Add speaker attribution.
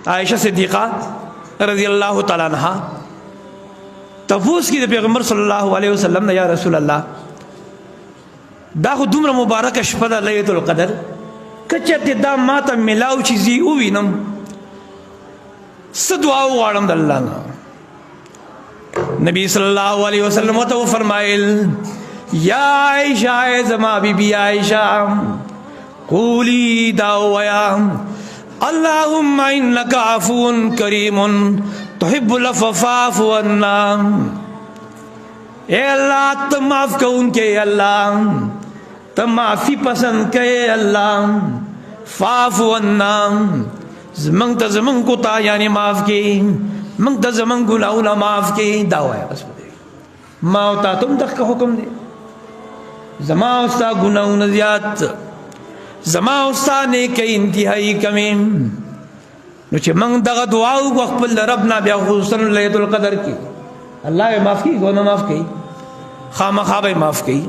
Speaker 1: عائشہ صدیقہ رضی اللہ تعالیٰ عنہ تفوس کی پیغمبر صلی اللہ علیہ وسلم یا رسول اللہ دا خو دومره مبارک شپه ده لیلۃ القدر کچته دا ماته ملاو چیزی او وینم څه دعا وغواړم د الله نه نبی صلی الله علیه وسلم ته فرمایل یا عائشہ زما بی بی عائشہ قولی دا ویا اللهم انک عفو کریم تحب العفو فاعف عنا اے اللہ تم معاف کون کے اللہ تم معافی پسند کے اللہ فاعف عنا زمن ته زمن کو تا یعنی معاف کی من ته زمن گناہوں معاف کی دا ویا بس ما او تا تم دغه حکم دی زما او ستا گناہوں زیات زما او ستا نیک انتہائی کمی نو چې من دغه دعا او خپل ربنا بیا خصوصا لیلۃ القدر کی اللہ معاف کی گناہ معاف کی خامخا به معاف کی